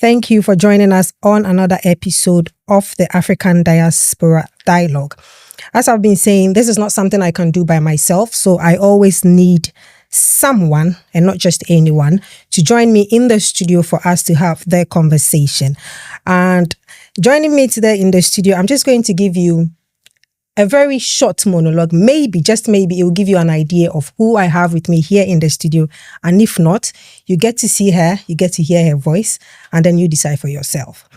Thank you for joining us on another episode of the African Diaspora Dialogue. As I've been saying, this is not something I can do by myself, so I always need someone, and not just anyone, to join me in the studio for us to have the conversation. And joining me today in the studio, I'm just going to give you a very short monologue. Maybe, just maybe, it will give you an idea of who I have with me here in the studio. And if not, you get to see her, you get to hear her voice, and then you decide for yourself.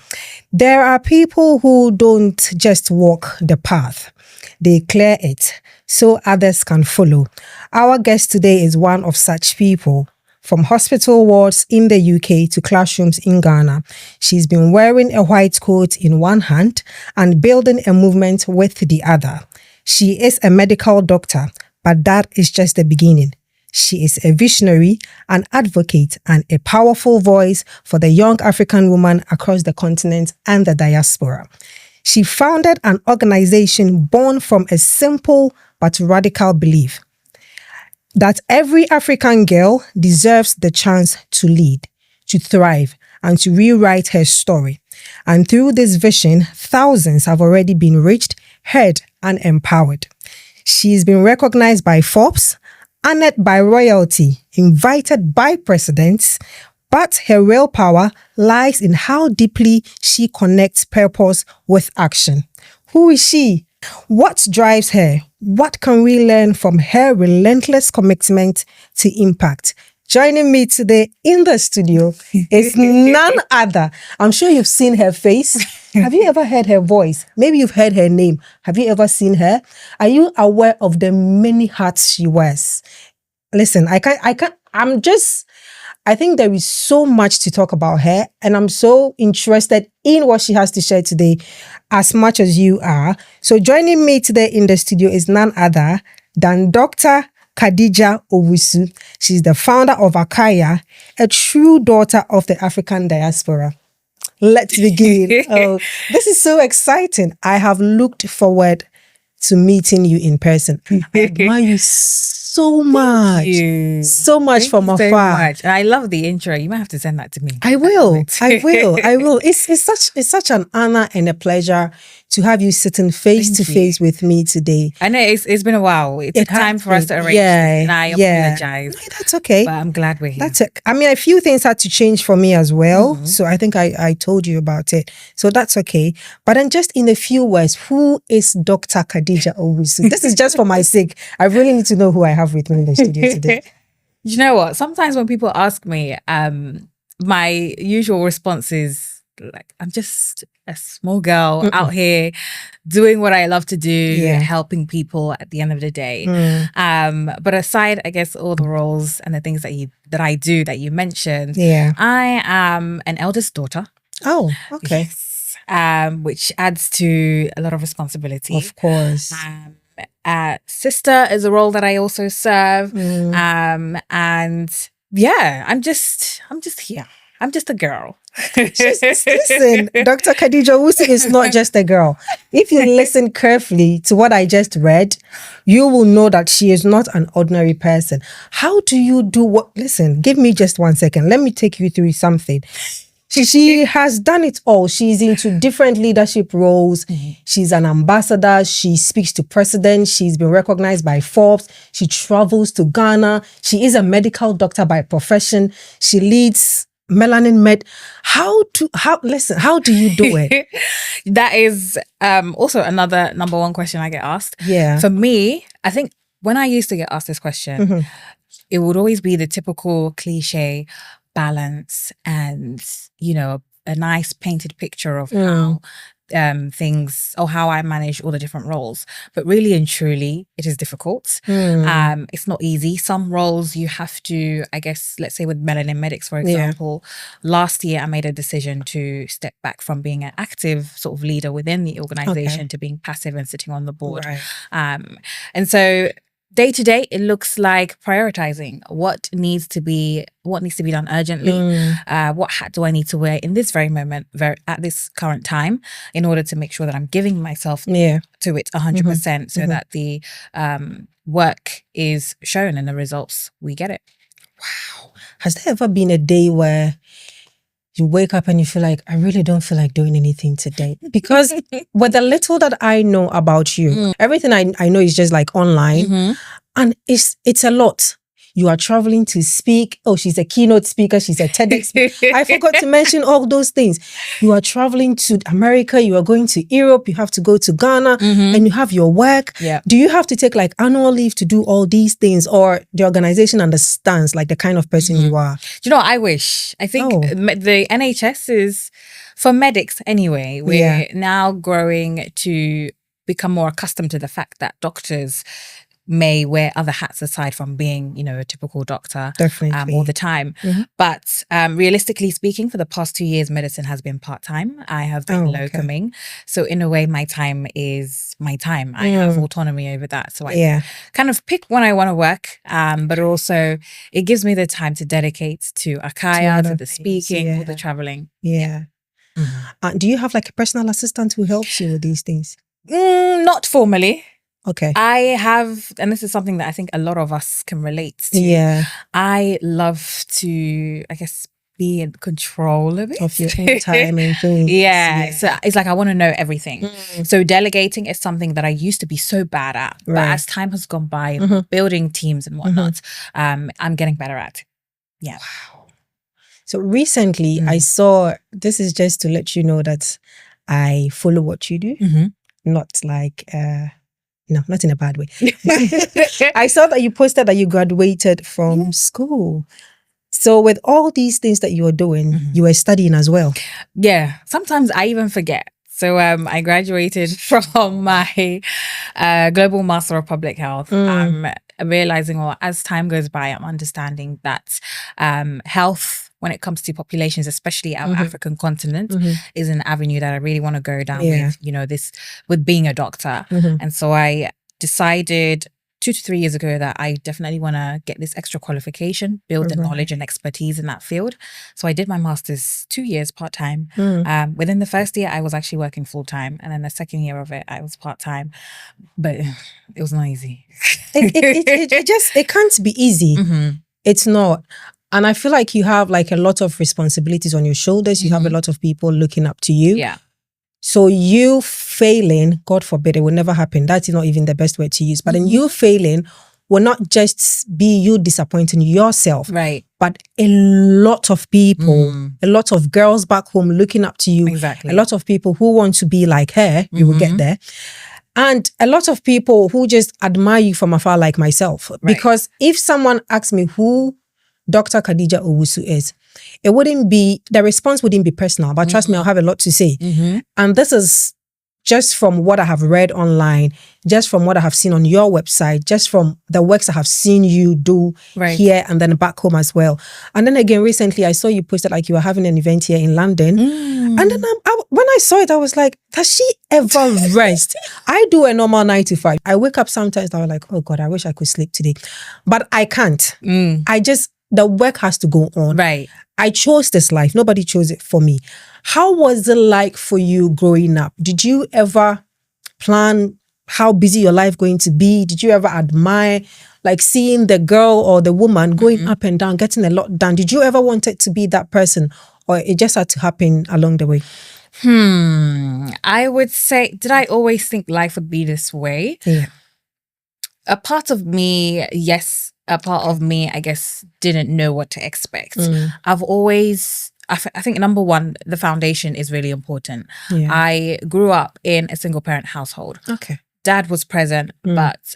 There are people who don't just walk the path. They clear it so others can follow. Our guest today is one of such people. From hospital wards in the UK to classrooms in Ghana, she's been wearing a white coat in one hand and building a movement with the other. She is a medical doctor, but that is just the beginning. She is a visionary, an advocate, and a powerful voice for the young African woman across the continent and the diaspora. She founded an organization born from a simple but radical belief that every African girl deserves the chance to lead, to thrive, and to rewrite her story. And through this vision, thousands have already been reached, heard, and empowered. She's been recognized by Forbes, honored by royalty, invited by presidents, but her real power lies in how deeply she connects purpose with action. Who is she? What drives her? What can we learn from her relentless commitment to impact? Joining me today in the studio is none other. I'm sure you've seen her face. Have you ever heard her voice? Maybe you've heard her name. Have you ever seen her? Are you aware of the many hats she wears? Listen, I think there is so much to talk about her, and I'm so interested in what she has to share today as much as you are. So joining me today in the studio is none other than Dr. Khadija Owusu. She's the founder of AKAYA, a true daughter of the African diaspora. Let's begin. Oh, this is so exciting. I have looked forward to meeting you in person. I admire you so much. So much from afar. Much. And I love the intro. You might have to send that to me. I will. It's such an honor and a pleasure to have you sitting face to face with me today. I know it's been a while. It's time for us to arrange this, and I apologize. No, that's okay. But I'm glad we're here. I mean, a few things had to change for me as well. Mm-hmm. So I think I told you about it. So that's okay. But then just in a few words, who is Dr. Khadija Owusu? This is just for my sake. I really need to know who I have with me in the studio today. You know what? Sometimes when people ask me, my usual response is like, I'm just a small girl out here doing what I love to do, helping people at the end of the day. But aside, I guess, all the roles and the things that I do that you mentioned, I am an eldest daughter. Oh, okay. Yes. Which adds to a lot of responsibility. Of course. Sister is a role that I also serve. And yeah, I'm just here. I'm just a girl. Listen, Dr. Khadija Owusu is not just a girl. If you listen carefully to what I just read, you will know that she is not an ordinary person. How do you do what? Listen, give me just 1 second. Let me take you through something. She has done it all. She's into different leadership roles. She's an ambassador. She speaks to presidents. She's been recognized by Forbes. She travels to Ghana. She is a medical doctor by profession. She leads Melanin Med. How do you do it? That is also another number one question I get asked. Yeah. For me, I think when I used to get asked this question, it would always be the typical cliche balance and, you know, a nice painted picture of how things, or how I manage all the different roles. But really and truly, it is difficult. It's not easy. Some roles you have to, I guess, let's say with Melanin Medics, for example, last year I made a decision to step back from being an active sort of leader within the organization to being passive and sitting on the board. Right. And so day to day, it looks like prioritizing what needs to be done urgently. What hat do I need to wear in this very moment, at this current time, in order to make sure that I'm giving myself to it 100%, so that the work is shown and the results, we get it. Wow. Has there ever been a day where you wake up and you feel like, I really don't feel like doing anything today. Because with the little that I know about you, everything I know is just like online. And it's a lot. You are traveling to speak. Oh, she's a keynote speaker. She's a TEDx speaker. I forgot to mention all those things. You are traveling to America. You are going to Europe. You have to go to Ghana and you have your work. Yeah. Do you have to take like annual leave to do all these things, or the organization understands like the kind of person you are? Do you know, I wish. I think the NHS is, for medics anyway, we're now growing to become more accustomed to the fact that doctors may wear other hats aside from being, you know, a typical doctor all the time. But realistically speaking, for the past 2 years, medicine has been part-time. I have been locuming. So in a way, my time is my time. I have autonomy over that. So I kind of pick when I want to work, but also it gives me the time to dedicate to AKAYA, to the speaking, or the traveling. Do you have like a personal assistant who helps you with these things? Not formally. Okay. I have, and this is something that I think a lot of us can relate to. I love to, I guess, be in control of it. Of your own time and things. So it's like I want to know everything. So delegating is something that I used to be so bad at. But as time has gone by, building teams and whatnot, I'm getting better at. Yeah. Wow. So recently I saw, this is just to let you know that I follow what you do. Not like... no, not in a bad way. I saw that you posted that you graduated from school. So with all these things that you were doing, you were studying as well. Yeah, sometimes I even forget. So I graduated from my Global Master of Public Health. I'm realizing, well, as time goes by, I'm understanding that health, when it comes to populations, especially our African continent, is an avenue that I really want to go down with, you know, with being a doctor. And so I decided 2 to 3 years ago that I definitely want to get this extra qualification, build the knowledge and expertise in that field. So I did my master's 2 years part-time. Within the first year, I was actually working full-time. And then the second year of it, I was part-time. But it was not easy. It can't be easy. It's not. And I feel like you have like a lot of responsibilities on your shoulders. You have a lot of people looking up to you. Yeah. So you failing, God forbid, it will never happen. That's not even the best word to use. But then you failing will not just be you disappointing yourself. Right. But a lot of people, a lot of girls back home looking up to you. Exactly. A lot of people who want to be like her, you will get there. And a lot of people who just admire you from afar like myself. Right. Because if someone asks me who Dr. Khadija Owusu is, it wouldn't be, the response wouldn't be personal, but trust me, I'll have a lot to say. And this is just from what I have read online, just from what I have seen on your website, just from the works I have seen you do here and then back home as well. And then again, recently I saw you posted like you were having an event here in London. And then when I saw it, I was like, does she ever rest? I do a normal 9 to 5. I wake up sometimes, I was like, oh God, I wish I could sleep today. But I can't. The work has to go on. Right. I chose this life. Nobody chose it for me. How was it like for you growing up? Did you ever plan how busy your life going to be? Did you ever admire like seeing the girl or the woman going up and down, getting a lot done? Did you ever want it to be that person, or it just had to happen along the way? I would say, did I always think life would be this way? Yeah. A part of me, yes. A part of me, I guess, didn't know what to expect. I've always, I think number one, the foundation is really important. Yeah. I grew up in a single parent household. Okay. Dad was present, but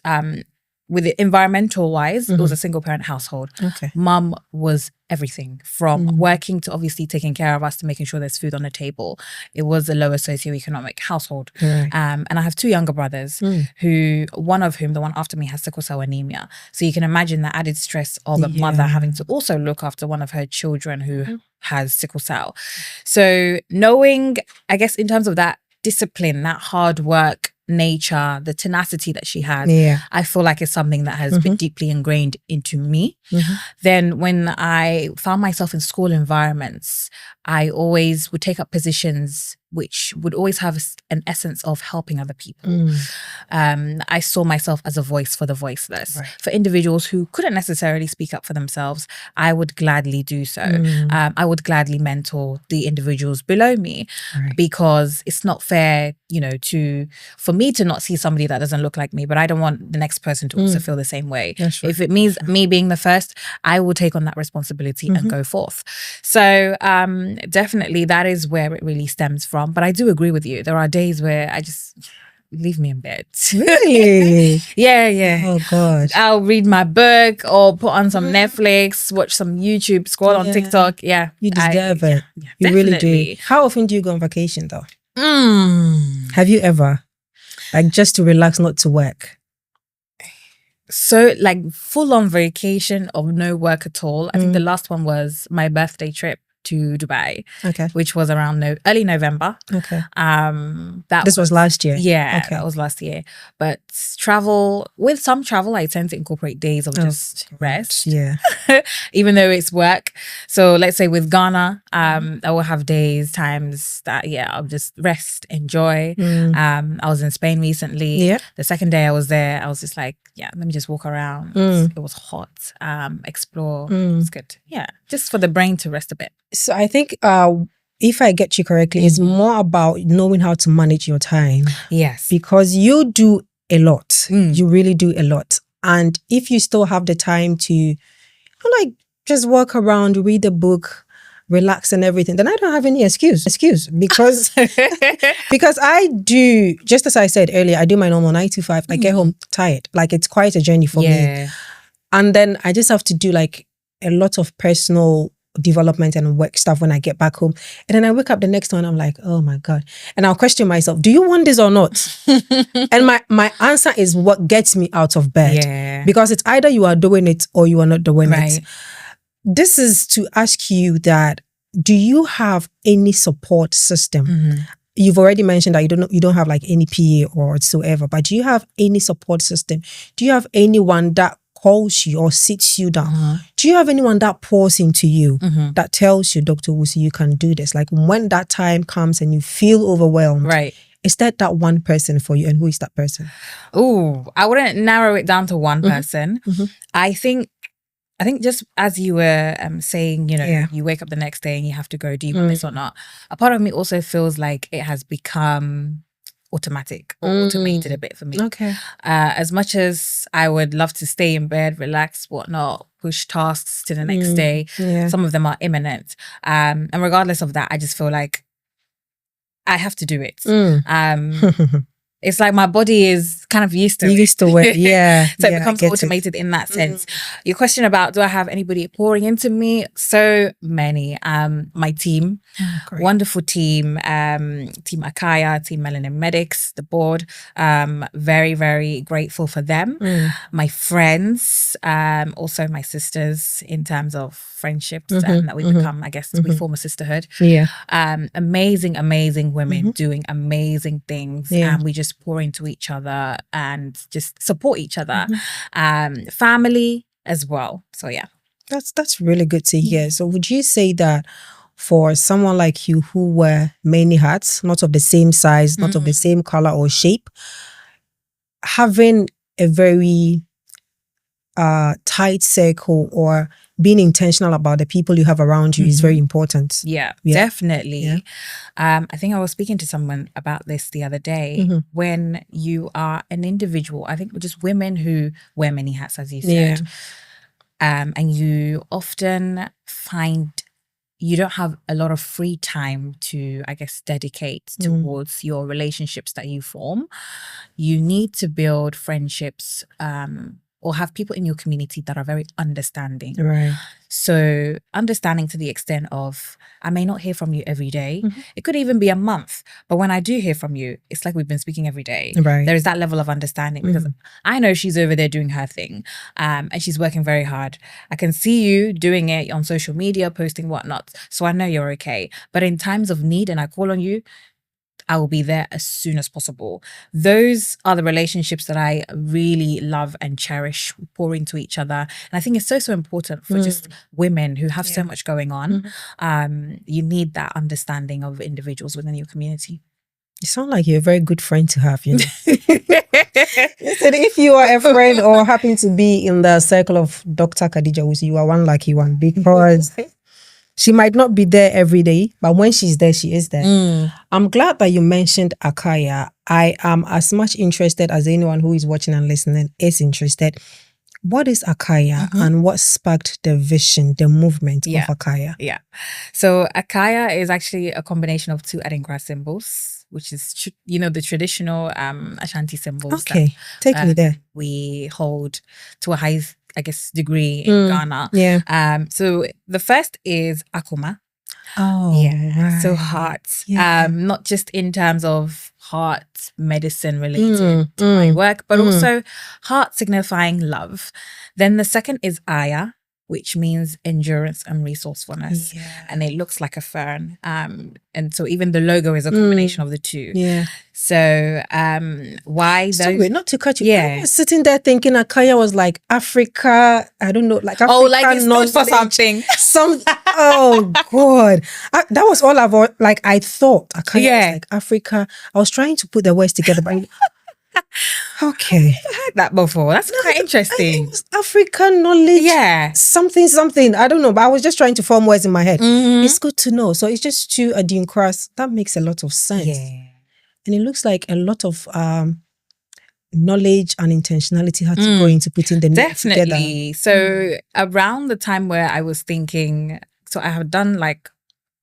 with it, environmental wise, it was a single parent household. Okay. Mum was everything from working to obviously taking care of us to making sure there's food on the table. It was a lower socioeconomic household. Right. And I have 2 younger brothers who, one of whom, the one after me, has sickle cell anemia. So you can imagine the added stress of a mother having to also look after one of her children who has sickle cell. So knowing, I guess, in terms of that discipline, that hard work nature, the tenacity that she has, I feel like it's something that has been deeply ingrained into me. Then when I found myself in school environments, I always would take up positions which would always have an essence of helping other people. I saw myself as a voice for the voiceless. Right. For individuals who couldn't necessarily speak up for themselves, I would gladly do so. I would gladly mentor the individuals below me, Right. because it's not fair, for me to not see somebody that doesn't look like me, but I don't want the next person to also feel the same way. That's right. If it means me being the first, I will take on that responsibility and go forth. So definitely that is where it really stems from. But I do agree with you. There are days where I just leave me in bed. Really? Yeah. Oh God. I'll read my book or put on some Netflix, watch some YouTube, scroll on TikTok. Yeah. You deserve it. Yeah, You really do. definitely. How often do you go on vacation though? Have you ever? Like just to relax, not to work? So like full on vacation of no work at all. I think the last one was my birthday trip to Dubai, Okay. which was around early November. Okay. This was last year? Yeah, Okay. that was last year. But with some travel, I tend to incorporate days of just rest. Yeah. Even though it's work. So let's say with Ghana, I will have times that, I'll just rest, enjoy. I was in Spain recently. Yeah. The second day I was there, I was just like, let me just walk around. It was hot. Explore. It's good. Yeah. Just for the brain to rest a bit. So I think if I get you correctly, it's more about knowing how to manage your time. Yes. Because you do a lot. You really do a lot. And if you still have the time to like just walk around, read a book, relax and everything, then I don't have any excuse because because I do, just as I said earlier, I do my normal 9 to 5. I get home tired. Like it's quite a journey for me. And then I just have to do like a lot of personal development and work stuff when I get back home. And then I wake up the next morning, I'm like, oh my God. And I'll question myself, do you want this or not? And my answer is what gets me out of bed. Yeah. Because it's either you are doing it or you are not doing it. This is to ask you that, do you have any support system? You've already mentioned that you don't have like any PA or whatsoever, but do you have any support system? Do you have anyone that calls you or sits you down? Do you have anyone that pours into you, that tells you, Dr. Owusu, you can do this? Like when that time comes and you feel overwhelmed, is that one person for you? And who is that person? Oh, I wouldn't narrow it down to one person. I think just as you were saying, you wake up the next day and you have to go, do you want this or not? A part of me also feels like it has become automatic or automated a bit for me. Okay. As much as I would love to stay in bed, relax, whatnot, push tasks to the next day, some of them are imminent. And regardless of that, I just feel like I have to do it. It's like my body is kind of used to it. So it becomes automated in that sense. Your question about, do I have anybody pouring into me? So many. My team, wonderful team, Team AKAYA, Team Melanin Medics, the board. Very, very grateful for them. My friends, also my sisters in terms of friendships that we become, I guess we form a sisterhood. Amazing, amazing women doing amazing things. And we just pour into each other and just support each other. Family as well. So that's really good to hear. So would you say that for someone like you who wear many hats, not of the same size, not of the same color or shape, having a very tight circle or being intentional about the people you have around you is very important? Definitely. I think I was speaking to someone about this the other day. When you are an individual, I think just women who wear many hats, as you said, and you often find you don't have a lot of free time to, I guess, dedicate towards your relationships that you form. You need to build friendships or have people in your community that are very understanding. So understanding to the extent of, I may not hear from you every day. It could even be a month. But when I do hear from you, it's like we've been speaking every day. There is that level of understanding because I know she's over there doing her thing and she's working very hard. I can see you doing it on social media, posting whatnot. So I know you're okay. But in times of need and I call on you, I will be there as soon as possible. Those are the relationships that I really love and cherish, pour into each other. And I think it's so important for just women who have so much going on. You need that understanding of individuals within your community. You sound like you're a very good friend to have, you know. If you are a friend or happen to be in the circle of Dr. Khadija Owusu, you are one lucky one, because she might not be there every day, but when she's there, she is there. I'm glad that you mentioned AKAYA. I am as much interested as anyone who is watching and listening is interested. What is AKAYA and what sparked the vision, the movement of AKAYA? Yeah. So AKAYA is actually a combination of two Adinkra symbols, which is, the traditional Ashanti symbols. Okay, take me there. We hold to a high, degree in Ghana. Yeah. So the first is Akoma. Oh, yeah. Right. So heart. Yeah. Not just in terms of heart medicine related to my work, but also heart signifying love. Then the second is Aya, which means endurance and resourcefulness. Yeah. And it looks like a fern. And so even the logo is a combination of the two. Yeah. So why So those? wait, not to cut you. Yeah. I was sitting there thinking AKAYA was like Africa. I don't know, like Africa. Oh, like it's not for something. Oh God, that was all I thought AKAYA was like Africa. I was trying to put the words together, but okay, I've heard that before. That's quite interesting. It was African knowledge. Yeah. Something. I don't know, but I was just trying to form words in my head. It's good to know. So it's just two Adinkras. That makes a lot of sense. Yeah. And it looks like a lot of knowledge and intentionality had to go into putting the name together. Definitely. So around the time where I was thinking, so I have done like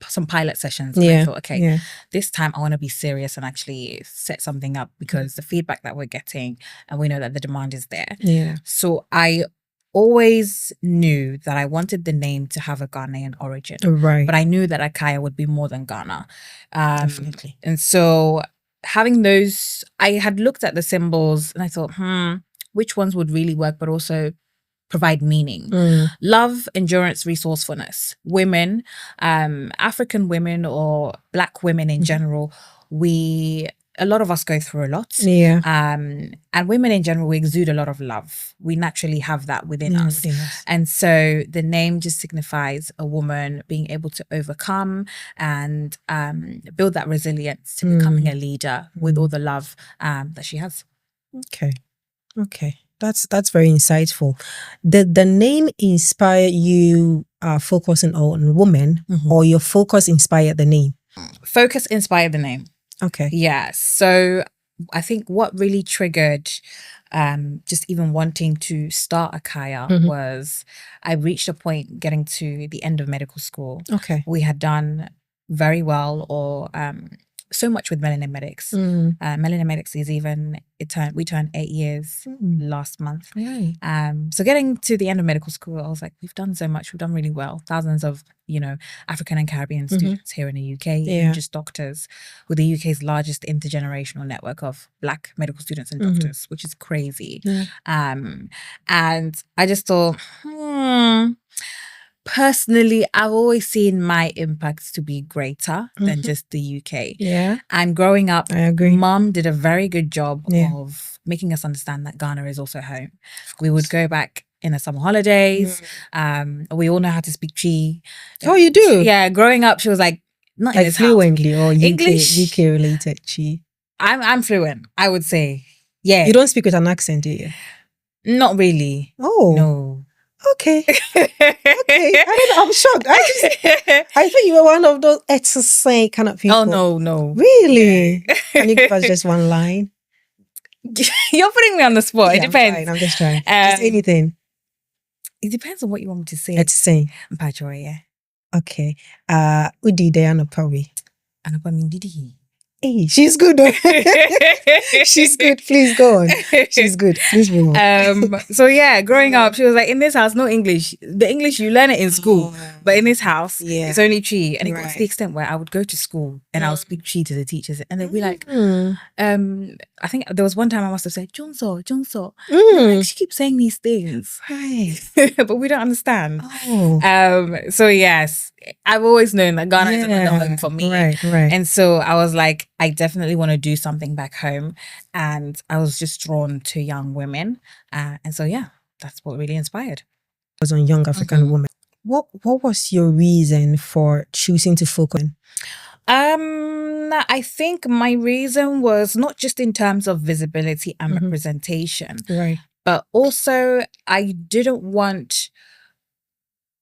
some pilot sessions. And I thought, okay, this time I want to be serious and actually set something up, because the feedback that we're getting, and we know that the demand is there. Yeah. So I always knew that I wanted the name to have a Ghanaian origin. Right. But I knew that AKAYA would be more than Ghana. Definitely. And so having those, I had looked at the symbols and I thought, which ones would really work, but also provide meaning. Love, endurance, resourcefulness. Women, African women or Black women in general, a lot of us go through a lot. Yeah. And women in general, we exude a lot of love. We naturally have that within us. And so the name just signifies a woman being able to overcome and build that resilience to becoming a leader with all the love that she has. Okay. That's very insightful. Did the name inspire you focusing on women, or your focus inspired the name? Focus inspired the name. Okay. Yeah. So I think what really triggered just even wanting to start AKAYA was I reached a point getting to the end of medical school. Okay. We had done very well, or so much with Melanin Medics. Melanin Medics is we turned 8 years last month. Right. So getting to the end of medical school, I was like, we've done so much, we've done really well. Thousands of, African and Caribbean students here in the UK, even just doctors, with the UK's largest intergenerational network of Black medical students and doctors, which is crazy. And I just thought, personally, I've always seen my impact to be greater than just the UK. Yeah. And growing up, I agree. Mum did a very good job of making us understand that Ghana is also home. We would go back in the summer holidays. We all know how to speak Chi. Oh, you do? Yeah. Growing up, she was like, not in Like this house. fluently or English. UK related Chi. I'm fluent, I would say. Yeah. You don't speak with an accent, do you? Not really. Oh. No. Okay. I don't know, I'm shocked. I think you were one of those exercise kind of people. Oh, no. Really? Can you give us just one line? You're putting me on the spot. It depends. I'm just trying. Just anything. It depends on what you want me to say. It's saying. Mpacho, yeah. Okay. Udi Diana Pawi. Anapamindidi. Hey, she's good. She's good. Please go on. She's good. Please move on. So yeah, growing up, she was like, in this house, no English. The English, you learn it in school, But in this house, Yeah. it's only Chi. And it got to Right. the extent where I would go to school and I would speak Chi to the teachers, and they'd be like, Mm. I think there was one time I must have said, Junso, Junso. Mm. Like, she keeps saying these things. Right. But we don't understand. Oh. So yes, I've always known that Ghana is another Yeah. home for me. Right. Right. And so I was like, I definitely want to do something back home. And I was just drawn to young women. And so, yeah, that's what really inspired. Was on young African women. What was your reason for choosing to focus on? I think my reason was not just in terms of visibility and representation, Right. but also I didn't want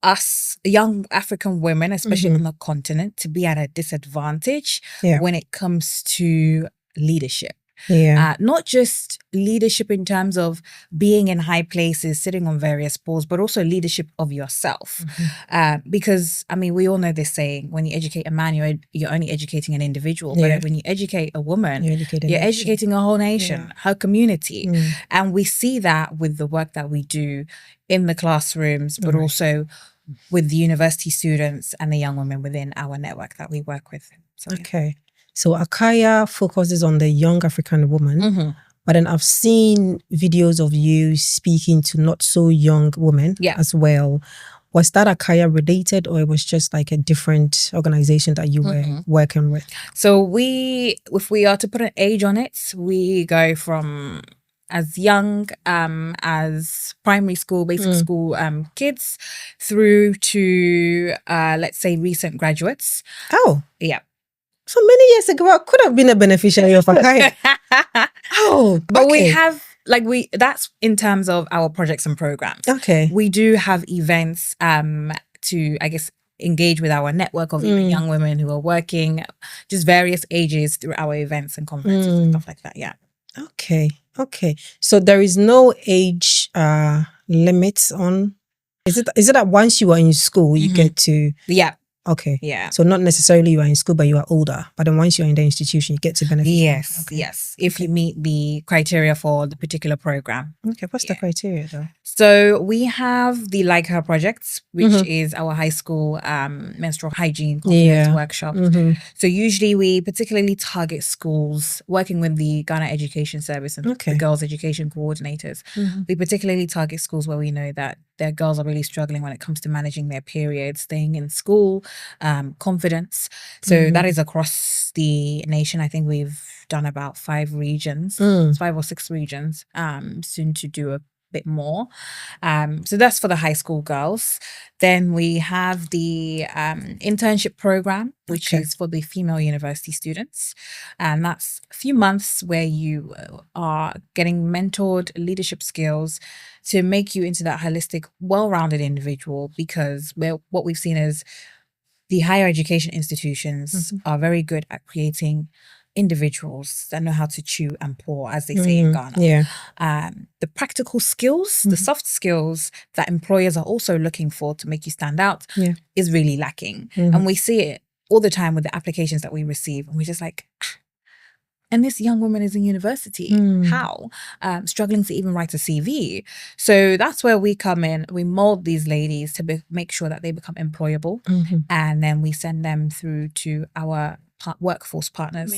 us young African women, especially on the continent, to be at a disadvantage when it comes to leadership. Yeah. Not just leadership in terms of being in high places, sitting on various boards, but also leadership of yourself. Because, I mean, we all know this saying, when you educate a man, you're only educating an individual. But when you educate a woman, you're educating a whole nation, her community. And we see that with the work that we do in the classrooms, but also with the university students and the young women within our network that we work with. So, okay. So AKAYA focuses on the young African woman, but then I've seen videos of you speaking to not so young women as well. Was that AKAYA related, or it was just like a different organization that you were working with? So if we are to put an age on it, we go from as young as primary school, basic school kids through to let's say recent graduates. Oh. Yeah. So many years ago, I could have been a beneficiary of AKAYA. But we have, that's in terms of our projects and programs. Okay. We do have events to, I guess, engage with our network of even young women who are working, just various ages through our events and conferences and stuff like that. Yeah. Okay. Okay. So there is no age limits on, is it that once you are in school, you get to... Yeah. Okay. Yeah. So not necessarily you are in school, but you are older. But then once you're in the institution, you get to benefit. Yes. Okay. Yes. If you meet the criteria for the particular program. Okay. What's the criteria though? So we have the LikeHer Project, which is our high school menstrual hygiene confidence workshop. So usually we particularly target schools working with the Ghana Education Service and the girls' education coordinators. We particularly target schools where we know that their girls are really struggling when it comes to managing their periods, staying in school, confidence. So that is across the nation. I think we've done about 5 regions, 5 or 6 regions, soon to do a bit more. So that's for the high school girls. Then we have the internship program, which is for the female university students. And that's a few months where you are getting mentored leadership skills to make you into that holistic, well-rounded individual, because what we've seen is the higher education institutions are very good at creating individuals that know how to chew and pour, as they say in Ghana. The practical skills, the soft skills that employers are also looking for to make you stand out is really lacking. And we see it all the time with the applications that we receive. And we're just like, and this young woman is in university. How? Struggling to even write a CV. So that's where we come in. We mold these ladies to make sure that they become employable. And then we send them through to our workforce partners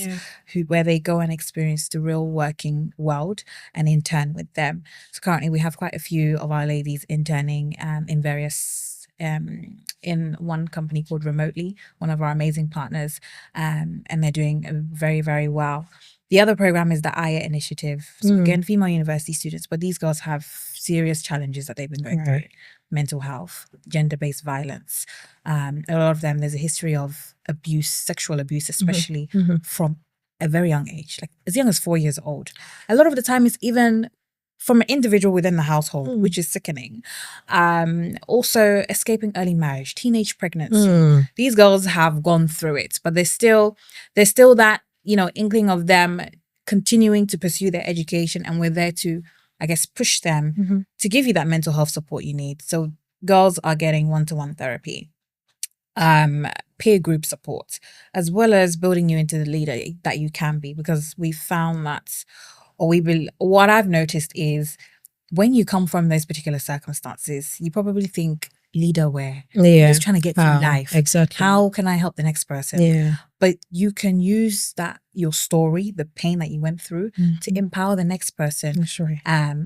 where they go and experience the real working world and intern with them. So currently we have quite a few of our ladies interning in various in one company called Remotely, one of our amazing partners, and they're doing very, very well. The other program is the AKAYA initiative. So again, female university students, but these girls have serious challenges that they've been going through. Mental health, gender-based violence. A lot of them, there's a history of abuse, sexual abuse, especially from a very young age, like as young as 4 years old. A lot of the time it's even from an individual within the household, which is sickening. Also escaping early marriage, teenage pregnancy. These girls have gone through it, but there's still that, inkling of them continuing to pursue their education, and we're there to, I guess, push them to give you that mental health support you need. So girls are getting one-to-one therapy, peer group support, as well as building you into the leader that you can be, because we found that, what I've noticed is when you come from those particular circumstances, you probably think leader aware. Yeah. Just trying to get through life. Exactly. How can I help the next person? Yeah. But you can use that, your story, the pain that you went through, to empower the next person. That's right.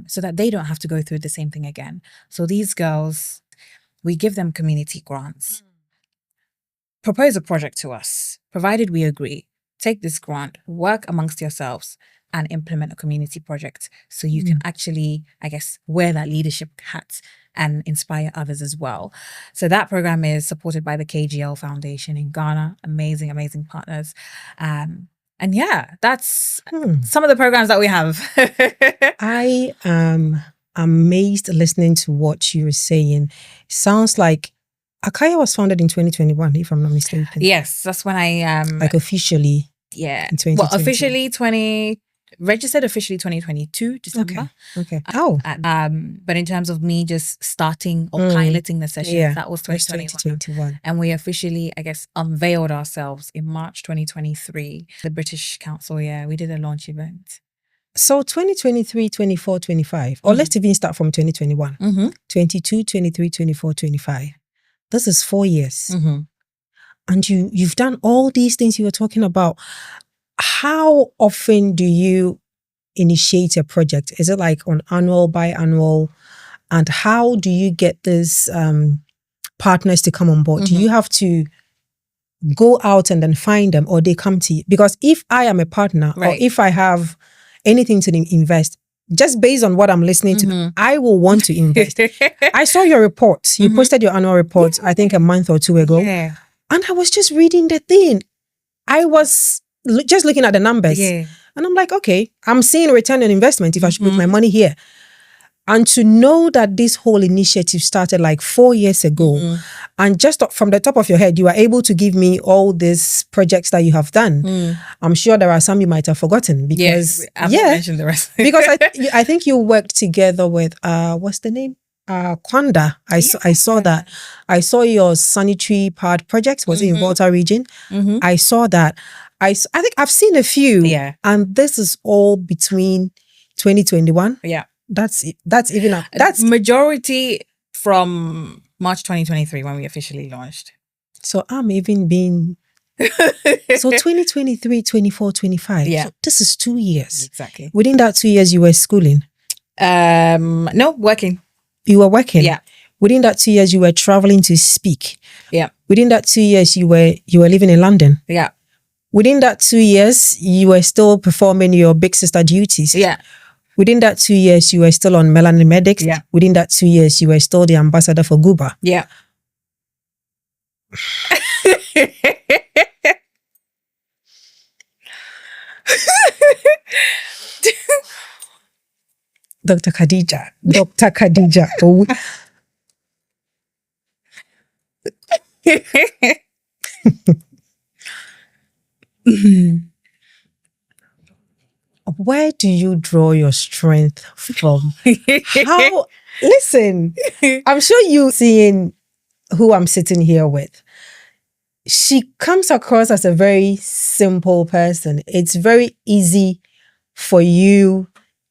So that they don't have to go through the same thing again. So these girls, we give them community grants. Propose a project to us, provided we agree. Take this grant, work amongst yourselves, and implement a community project so you can actually, I guess, wear that leadership hat and inspire others as well. So that program is supported by the KGL Foundation in Ghana. Amazing, amazing partners. And yeah, that's some of the programs that we have. I am amazed listening to what you're saying. Sounds like AKAYA was founded in 2021, if I'm not mistaken. Yes, that's when I like officially. Yeah. In 2020. Well, officially registered officially 2022 December. Okay. But in terms of me just starting or piloting the sessions, that was 2021. And we officially, I guess, unveiled ourselves in March 2023. The British Council, we did a launch event. So 2023, 24, 25, or let's even start from 2021. 22, 23, 24, 25. This is 4 years. And you've done all these things you were talking about. How often do you initiate a project? Is it like on annual, biannual? And how do you get these partners to come on board? Do you have to go out and then find them, or they come to you? Because if I am a partner, or if I have anything to invest, just based on what I'm listening to, I will want to invest. I saw your report. You posted your annual report, I think a month or two ago. Yeah. And I was just reading the thing. I was just looking at the numbers. Yeah. And I'm like, okay, I'm seeing return on investment if I should put my money here. And to know that this whole initiative started like 4 years ago, and just from the top of your head, you are able to give me all these projects that you have done. I'm sure there are some you might have forgotten because I haven't mentioned the rest. Because I think you worked together with what's the name? Kwanda. I saw that. I saw your sanitary pad project was in Volta region. I saw that. I think I've seen a few. Yeah. And this is all between 2021. Yeah. That's even that's majority from March 2023 when we officially launched. So I'm even being so 2023, 24, 25. Yeah. So this is 2 years. Exactly. Within that 2 years you were schooling? No, working. You were working? Yeah. Within that 2 years you were traveling to speak? Yeah. Within that 2 years you were living in London? Yeah. Within that 2 years you were still performing your big sister duties? Yeah. Within that 2 years, you were still on Melanin Medics. Yeah. Within that 2 years, you were still the ambassador for Guba. Yeah. Dr. Khadija Owusu. Where do you draw your strength from? How? Listen, I'm sure you seeing who I'm sitting here with. She comes across as a very simple person. It's very easy for you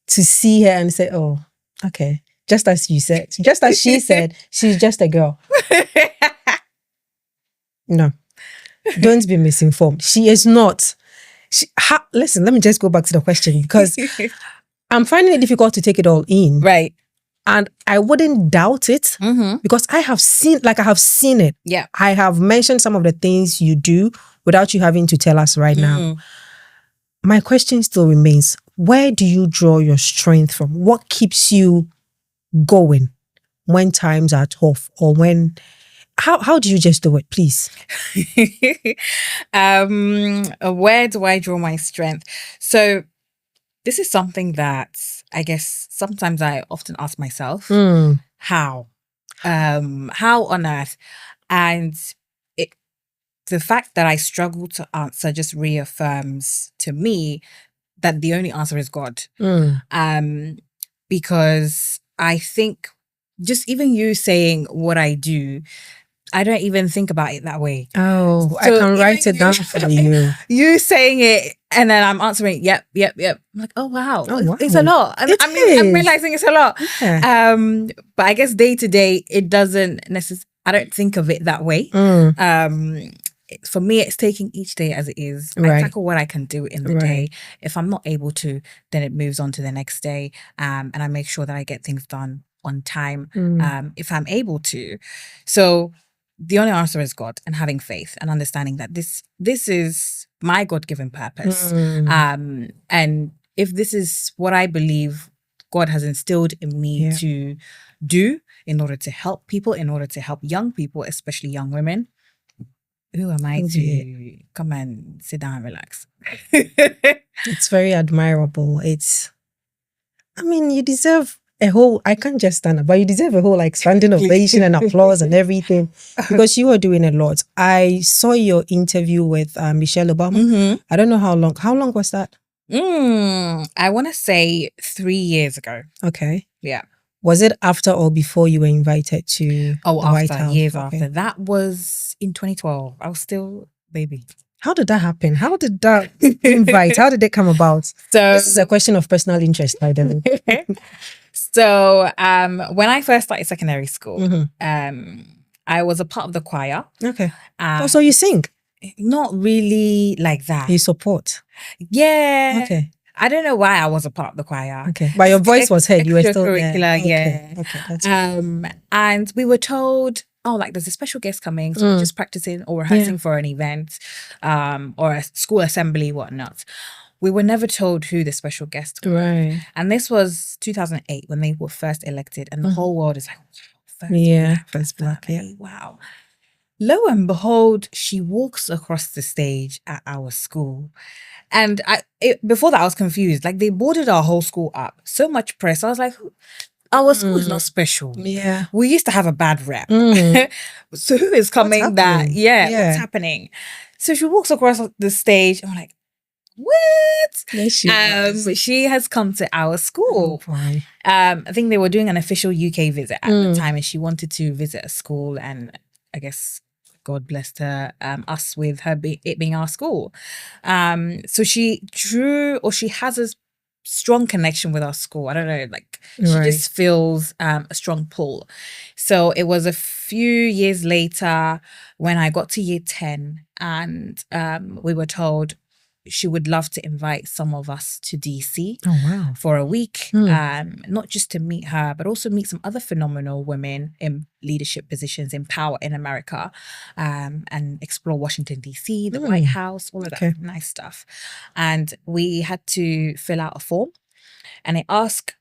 to see her and say, oh, okay. Just as you said, just as she said, she's just a girl. No, don't be misinformed. She is not. Listen, let me just go back to the question because I'm finding it difficult to take it all in. Right. And I wouldn't doubt it because I have seen it. Yeah. I have mentioned some of the things you do without you having to tell us right now. My question still remains, where do you draw your strength from? What keeps you going when times are tough or when... How do you just do it, please? Where do I draw my strength? So this is something that I guess sometimes I often ask myself, how on earth? And the fact that I struggle to answer just reaffirms to me that the only answer is God. Because I think just even you saying what I do, I don't even think about it that way. Oh, so I can write it down for you. You saying it, And then I'm answering, yep. I'm like, oh wow, Oh, wow. it's a lot. And It I'm is. realizing it's a lot. Yeah. But I guess day to day, it doesn't necessarily. I don't think of it that way. For me, it's taking each day as it is. I Right. tackle what I can do in the day. If I'm not able to, then it moves on to the next day. And I make sure that I get things done on time if I'm able to. So the only answer is God and having faith and understanding that this is my God-given purpose. And if this is what I believe God has instilled in me to do in order to help people, in order to help young people, especially young women, who am I to come and sit down and relax? It's very admirable. You deserve a whole, I can't just stand up, but you deserve a whole like standing ovation and applause and everything, because you are doing a lot. I saw your interview with Michelle Obama. I don't know how long was that? I want to say 3 years ago. Okay. Yeah. Was it after or before you were invited to the White House? Years after. That was in 2012. I was still baby. How did that happen? How did that invite? How did it come about? So this is a question of personal interest, by the way. So when I first started secondary school, I was a part of the choir. Okay. So you sing? Not really like that. You support? Yeah. Okay. I don't know why I was a part of the choir. Okay. But your voice was heard. You were still there. Yeah. Okay. That's fine. And we were told, oh, like there's a special guest coming, so we're just practicing or rehearsing for an event, or a school assembly, whatnot. We were never told who the special guest was. Right. And this was 2008 when they were first elected, and the whole world is like, first black. Wow. Lo and behold, she walks across the stage at our school. And before that, I was confused. Like, they boarded our whole school up. So much press. I was like, our school is not special. Yeah. We used to have a bad rep. So who is coming what's happening? So she walks across the stage. I'm like, what? Yes, she has come to our school. Oh, boy. I think they were doing an official UK visit at the time, and she wanted to visit a school, and I guess God blessed her, us with her it being our school. So she has a strong connection with our school. I don't know, like she just feels a strong pull. So it was a few years later when I got to year 10, and we were told she would love to invite some of us to DC for a week, not just to meet her, but also meet some other phenomenal women in leadership positions in power in America, and explore Washington, DC, the White House, all of that nice stuff. And we had to fill out a form, and it asked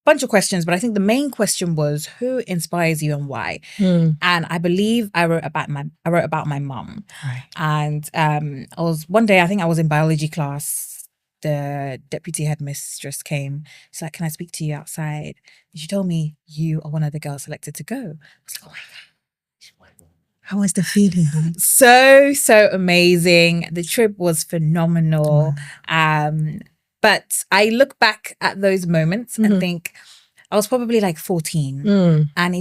bunch of questions, but I think the main question was who inspires you and why. And I believe I wrote about my mum. Right. And one day, I think I was in biology class. The deputy headmistress came. She's like, "Can I speak to you outside?" And she told me, "You are one of the girls selected to go." I was like, "Oh my God." How was the feeling? So amazing. The trip was phenomenal. But I look back at those moments and think I was probably like 14, and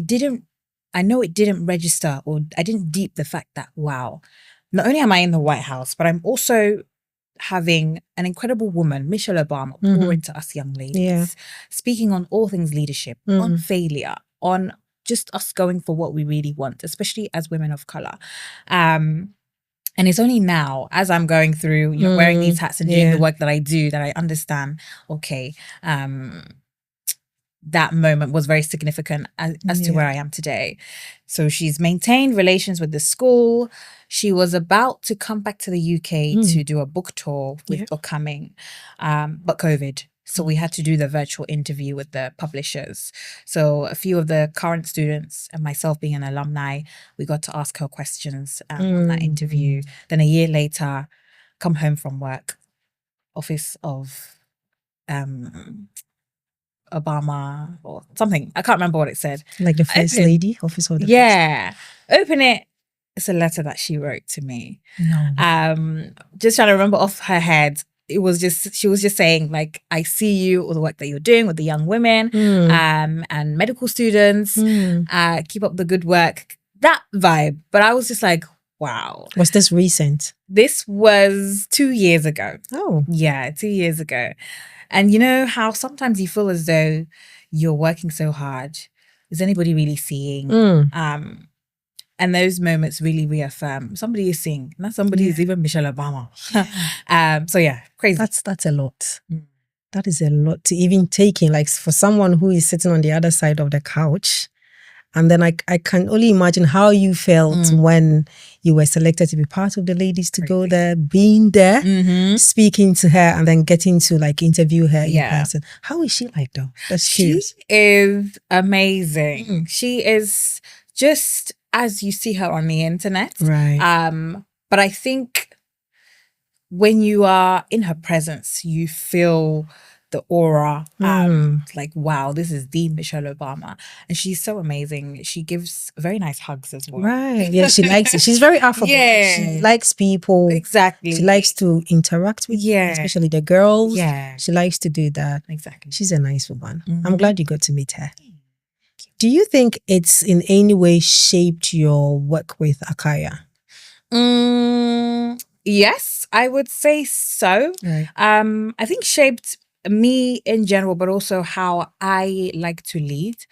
I know it didn't register, or I didn't deep the fact that, wow, not only am I in the White House, but I'm also having an incredible woman, Michelle Obama, pour into us young ladies, speaking on all things leadership, on failure, on just us going for what we really want, especially as women of color. And it's only now, as I'm going through, wearing these hats and doing the work that I do, that I understand, okay, that moment was very significant as to where I am today. So she's maintained relations with the school. She was about to come back to the UK to do a book tour with Upcoming, but COVID. So we had to do the virtual interview with the publishers. So a few of the current students and myself being an alumni, we got to ask her questions on that interview. Then a year later, come home from work, office of Obama or something. I can't remember what it said. Like the first lady, office of the Open it. It's a letter that she wrote to me. No. Just trying to remember off her head. She was just saying, like, I see you, all the work that you're doing with the young women and medical students. Keep up the good work. That vibe. But I was just like, wow. Was this recent? This was 2 years ago. Oh. Yeah, 2 years ago. And you know how sometimes you feel as though you're working so hard. Is anybody really seeing? And those moments really reaffirm somebody is seeing. Not somebody is even Michelle Obama. So yeah, crazy. That's a lot. That is a lot to even take in. Like for someone who is sitting on the other side of the couch. And then I can only imagine how you felt when you were selected to be part of the ladies to go there, being there, speaking to her, and then getting to like interview her in person. How is she like though? That's curious. She is amazing. She is just as you see her on the internet. Right. But I think when you are in her presence, you feel the aura, like, wow, this is the Michelle Obama. And she's so amazing. She gives very nice hugs as well. Right. Yeah, she likes it. She's very affable. Yeah. She likes people. Exactly. She likes to interact with especially the girls. Yeah. She likes to do that. Exactly. She's a nice woman. I'm glad you got to meet her. Do you think it's in any way shaped your work with AKAYA? Yes, I would say so. Right. I think shaped me in general, but also how I like to lead.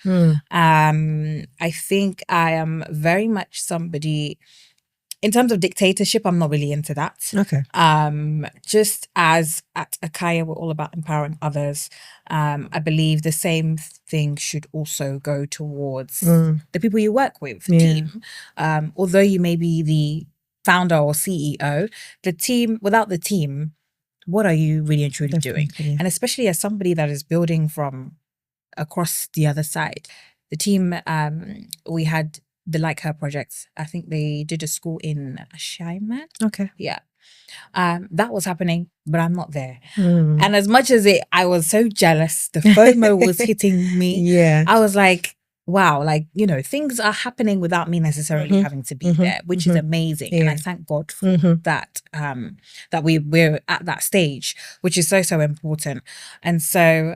I think I am very much somebody, in terms of dictatorship, I'm not really into that. Okay. Just as at AKAYA, we're all about empowering others. I believe the same thing should also go towards the people you work with, the team. Although you may be the founder or CEO, the team, without the team, what are you really and truly doing? Yeah. And especially as somebody that is building from across the other side, the team, we had the LikeHer Project. I think they did a school in Ashaiman. Okay. Yeah. That was happening, but I'm not there. And as much as I was so jealous, the FOMO was hitting me. Yeah. I was like, wow, like, you know, things are happening without me necessarily having to be there, which is amazing. Yeah. And I thank God for that, that we're at that stage, which is so, so important. And so,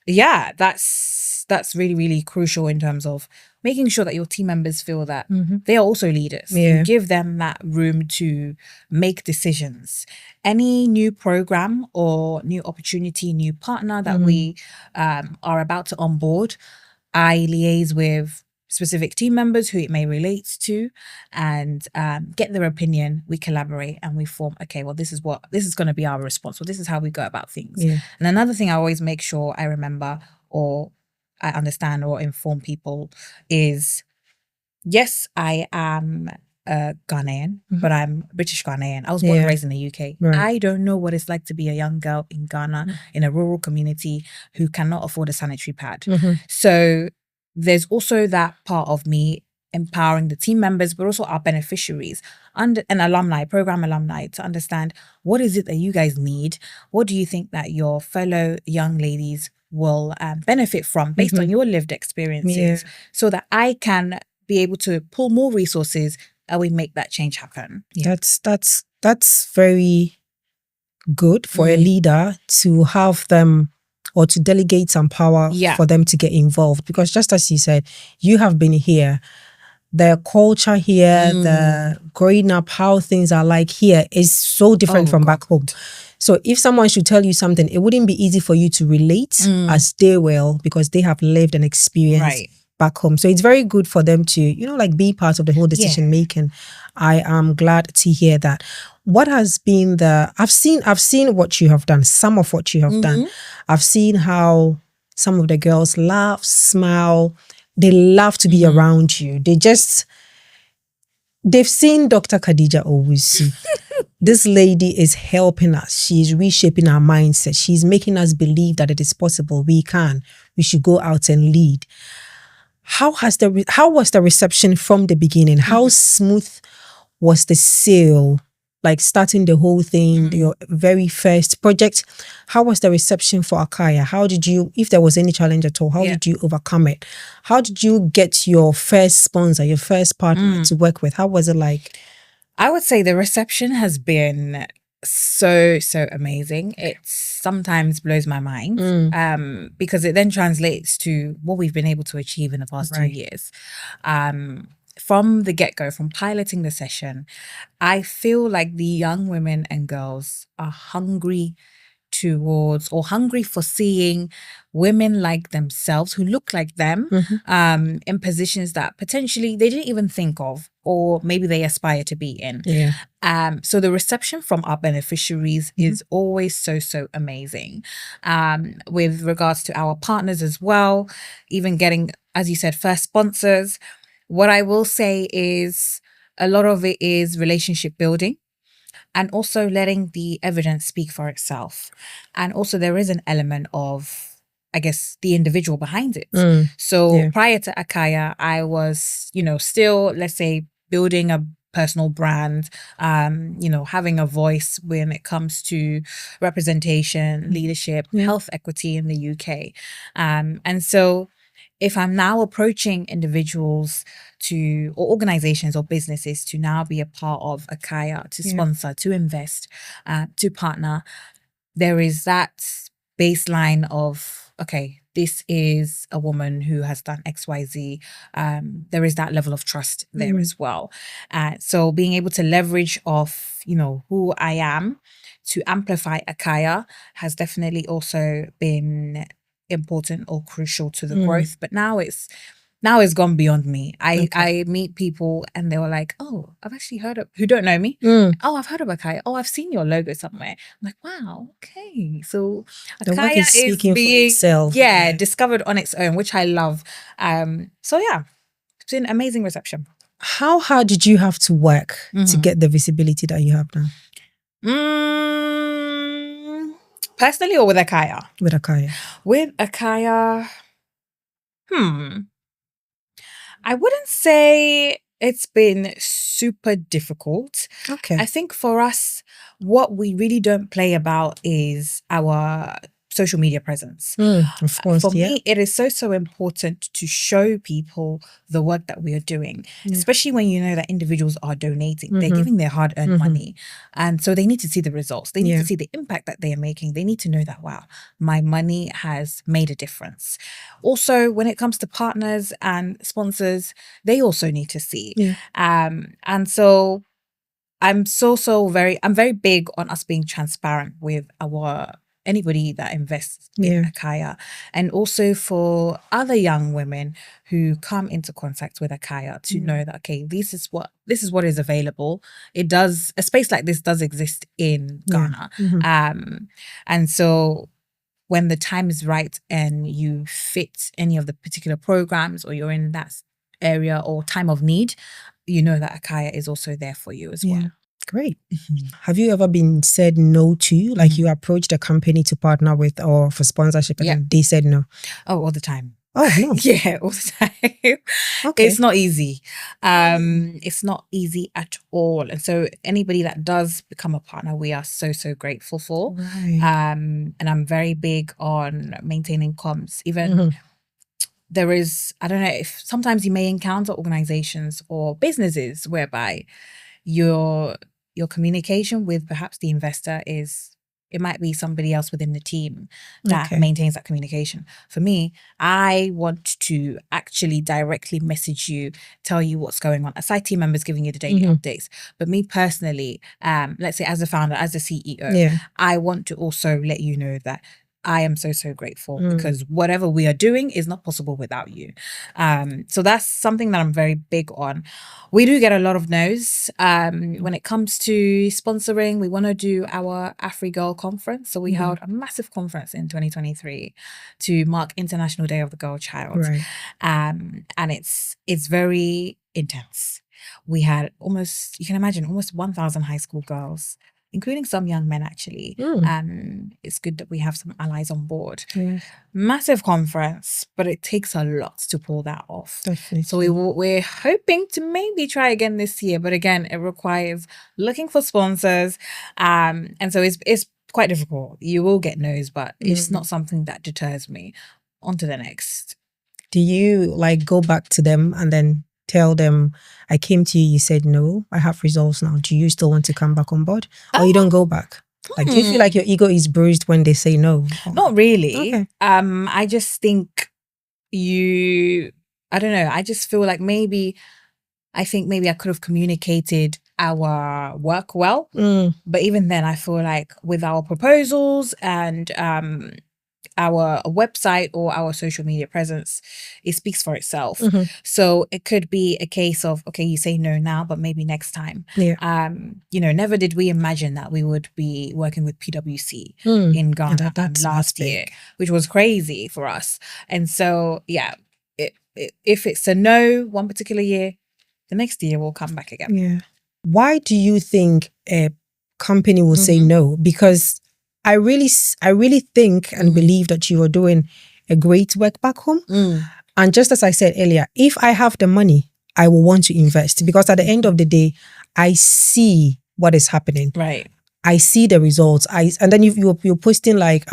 yeah, that's really, really crucial in terms of making sure that your team members feel that they are also leaders. Yeah. You give them that room to make decisions. Any new program or new opportunity, new partner that we are about to onboard, I liaise with specific team members who it may relate to and get their opinion. We collaborate and we form, okay, well, this is going to be our response. Well, this is how we go about things. Yeah. And another thing I always make sure I remember or I understand or inform people is, yes, I am Ghanaian, but I'm British Ghanaian. I was born and raised in the UK. Right. I don't know what it's like to be a young girl in Ghana in a rural community who cannot afford a sanitary pad. So there's also that part of me empowering the team members, but also our beneficiaries and alumni, program alumni, to understand what is it that you guys need? What do you think that your fellow young ladies will benefit from based on your lived experiences, so that I can be able to pull more resources and we make that change happen. Yeah. That's very good for a leader to have them or to delegate some power for them to get involved. Because just as you said, you have been here. The culture here, the growing up, how things are like here is so different from back home. So if someone should tell you something, it wouldn't be easy for you to relate as they will, because they have lived and experienced back home. So it's very good for them to, you know, like be part of the whole decision making. I am glad to hear that. What has been I've seen what you have done, some of what you have done. I've seen how some of the girls laugh, smile. They love to be around you. They've seen Dr. Khadija Owusu. This lady is helping us. She's reshaping our mindset. She's making us believe that it is possible. We should go out and lead. How was the reception from the beginning? How smooth was the sale? Like starting the whole thing, your very first project. How was the reception for AKAYA? How did you, if there was any challenge at all, how did you overcome it? How did you get your first sponsor, your first partner to work with? How was it like? I would say the reception has been so, so amazing. It sometimes blows my mind because it then translates to what we've been able to achieve in the past 2 years. from the get-go, from piloting the session, I feel like the young women and girls are hungry towards or hungry for seeing women like themselves who look like them in positions that potentially they didn't even think of or maybe they aspire to be in. So the reception from our beneficiaries is always so amazing. With regards to our partners as well, even getting, as you said, first sponsors. What I will say is a lot of it is relationship building. And also letting the evidence speak for itself. And also there is an element of, I guess, the individual behind it. So prior to AKAYA, I was, still, let's say, building a personal brand, having a voice when it comes to representation, leadership, health equity in the UK. And so if I'm now approaching individuals or organizations or businesses to now be a part of AKAYA, to sponsor, to invest, to partner, there is that baseline of, okay, this is a woman who has done XYZ. There is that level of trust there as well. So being able to leverage off, who I am to amplify AKAYA has definitely also been important or crucial to the growth. But now it's gone beyond me. I meet people and they were like, oh, I've actually heard of, who don't know me. Oh, I've heard of AKAYA. Oh, I've seen your logo somewhere. I'm like, wow, okay. So AKAYA is being discovered on its own, which I love. So yeah, it's been amazing reception. How hard did you have to work to get the visibility that you have now? Personally or with AKAYA? With AKAYA. With AKAYA, I wouldn't say it's been super difficult. Okay. I think for us, what we really don't play about is our social media presence. Of course, for me, it is so important to show people the work that we are doing, especially when you know that individuals are donating. They're giving their hard-earned money. And so they need to see the results. They need to see the impact that they are making. They need to know that, wow, my money has made a difference. Also, when it comes to partners and sponsors, they also need to see. And so I'm very big on us being transparent with anybody that invests in AKAYA, and also for other young women who come into contact with AKAYA to know that, okay, this is what is available. A space like this does exist in Ghana. And so when the time is right and you fit any of the particular programs or you're in that area or time of need, you know that AKAYA is also there for you as well. Great. Have you ever been said no to? Like you approached a company to partner with or for sponsorship and they said no? Oh, all the time. Oh, no. Yeah, all the time. Okay. It's not easy. It's not easy at all. And so anybody that does become a partner, we are so grateful for. Right. And I'm very big on maintaining comms. Even there is, I don't know, if sometimes you may encounter organizations or businesses whereby your communication with perhaps the investor it might be somebody else within the team that maintains that communication. For me, I want to actually directly message you, tell you what's going on. Aside team members giving you the daily updates. But me personally, let's say as a founder, as a CEO, I want to also let you know that I am so grateful because whatever we are doing is not possible without you. So that's something that I'm very big on. We do get a lot of no's. When it comes to sponsoring, we want to do our AfriGirl conference. So we held a massive conference in 2023 to mark International Day of the Girl Child. Right. And it's very intense. We had almost 1,000 high school girls, including some young men actually. It's good that we have some allies on board. Massive conference, but it takes a lot to pull that off. Definitely. So we're hoping to maybe try again this year, but again, it requires looking for sponsors. And so it's quite difficult. You will get no's, but it's not something that deters me. On to the next. Do you go back to them and then tell them, I came to you, you said no, I have results now. Do you still want to come back on board? Or you don't go back? Do you feel like your ego is bruised when they say no? Not really. Okay. I just think I don't know, I just feel like maybe I think maybe I could have communicated our work well. But even then, I feel like with our proposals and our website or our social media presence, it speaks for itself. So it could be a case of, okay, you say no now, but maybe next time. Never did we imagine that we would be working with PwC in Ghana last year, which was crazy for us. And so, if it's a no one particular year, the next year we'll come back again. Yeah. Why do you think a company will say no? Because I really think and believe that you are doing a great work back home. And just as I said earlier, if I have the money, I will want to invest, because at the end of the day, I see what is happening. Right. I see the results. And then you're posting like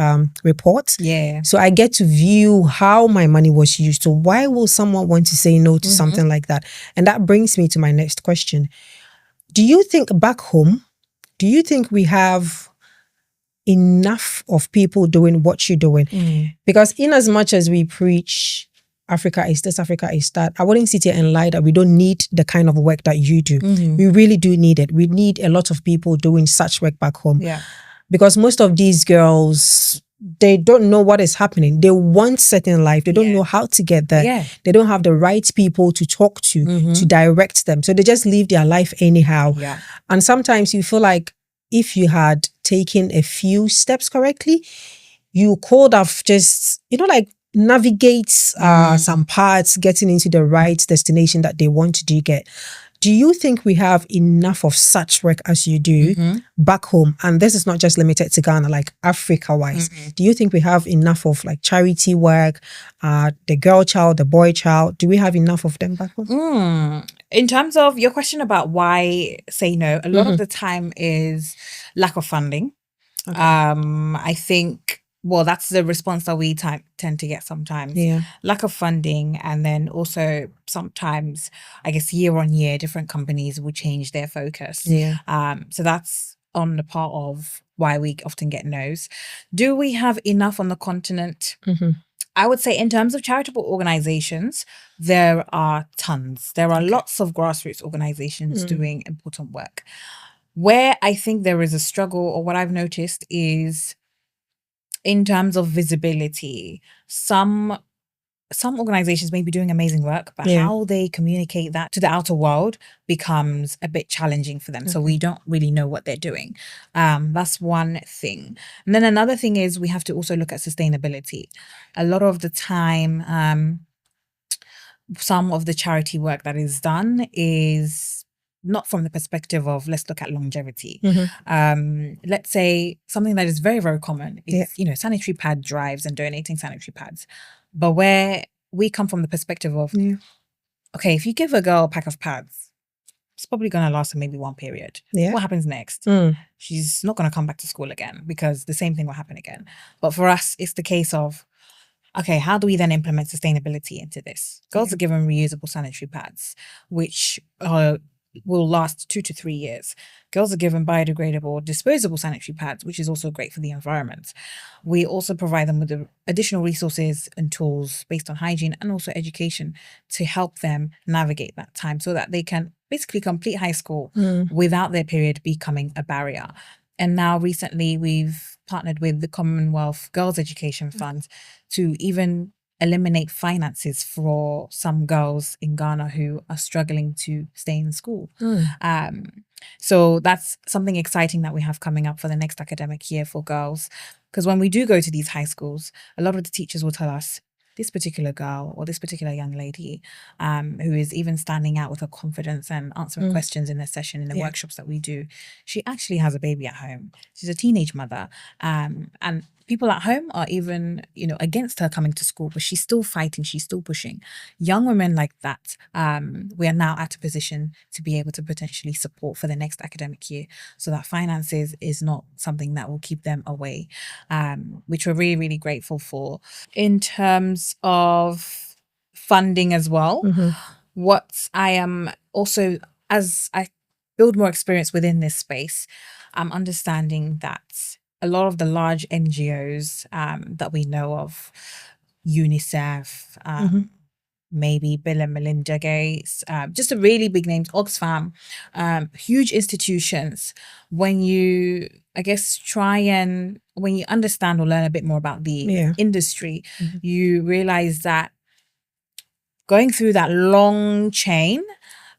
reports. Yeah. So I get to view how my money was used. So why will someone want to say no to something like that? And that brings me to my next question. Do you think back home, we have enough of people doing what you're doing? Because in as much as we preach Africa is this, Africa is that, I wouldn't sit here and lie that we don't need the kind of work that you do. We really do need it. We need a lot of people doing such work back home. Yeah. Because most of these girls, they don't know what is happening. They want certain life. They don't know how to get there. Yeah. They don't have the right people to talk to direct them. So they just live their life anyhow. Yeah. And sometimes you feel like if you had taken a few steps correctly, you could have just, like navigate some parts, getting into the right destination that they want to get. Do you think we have enough of such work as you do back home? And this is not just limited to Ghana, like Africa-wise. Do you think we have enough of like charity work, the girl child, the boy child? Do we have enough of them back home? In terms of your question about why say no, a lot of the time is lack of funding. Okay. I think, well, that's the response that we tend to get sometimes. Yeah. Lack of funding, and then also sometimes, I guess, year on year, different companies will change their focus. Yeah. So that's on the part of why we often get no's. Do we have enough on the continent? I would say in terms of charitable organizations, there are tons. There are lots of grassroots organizations doing important work. Where I think there is a struggle, or what I've noticed, is in terms of visibility. Some organizations may be doing amazing work, but how they communicate that to the outer world becomes a bit challenging for them. So we don't really know what they're doing. That's one thing. And then another thing is we have to also look at sustainability. A lot of the time, some of the charity work that is done is not from the perspective of let's look at longevity. Let's say something that is very, very common is, sanitary pad drives and donating sanitary pads. But where we come from the perspective of, okay, if you give a girl a pack of pads, it's probably going to last her maybe one period. What happens next? She's not going to come back to school again, because the same thing will happen again. But for us, it's the case of, okay, how do we then implement sustainability into this? Girls are given reusable sanitary pads, which will last 2 to 3 years. Girls are given biodegradable, disposable sanitary pads, which is also great for the environment. We also provide them with the additional resources and tools based on hygiene and also education to help them navigate that time so that they can basically complete high school without their period becoming a barrier. And now recently we've partnered with the Commonwealth Girls Education Fund to even eliminate finances for some girls in Ghana who are struggling to stay in school. So that's something exciting that we have coming up for the next academic year for girls. Because when we do go to these high schools, a lot of the teachers will tell us, this particular girl or this particular young lady who is even standing out with her confidence and answering questions in the session, in the workshops that we do, she actually has a baby at home. She's a teenage mother. And people at home are even, against her coming to school, but she's still fighting. She's still pushing. Young women like that, we are now at a position to be able to potentially support for the next academic year, so that finances is not something that will keep them away, which we're really, really grateful for. In terms of funding as well, what I am also, as I build more experience within this space, I'm understanding that a lot of the large NGOs that we know of, UNICEF, maybe Bill and Melinda Gates, just a really big names, Oxfam, huge institutions. When you, I guess, when you understand or learn a bit more about the industry, you realize that going through that long chain,